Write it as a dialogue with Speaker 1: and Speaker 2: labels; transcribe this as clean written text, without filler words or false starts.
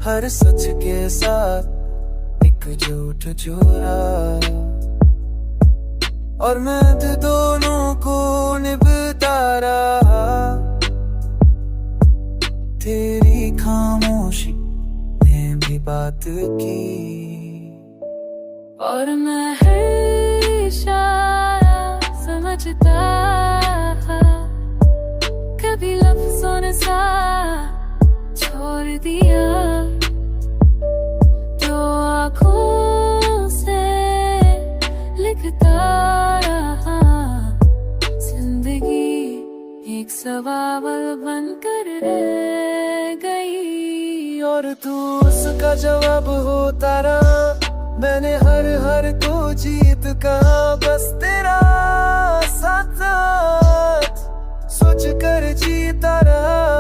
Speaker 1: हर सच के साथ एक झूठ जोड़ा, और मैं भी दोनों को निभाता रहा। तेरी खामोशी ने भी बात की,
Speaker 2: और मैं हर इशारा समझता, कभी लफ्ज़ों ने सा छोड़ दिया, तो आँखों से लिखता रहा। जिंदगी एक सवाल बनकर रह गई,
Speaker 1: और तू उसका जवाब होता रहा। मैंने हर को जीत कहा, बस तेरा साथ सोच कर जीता रहा।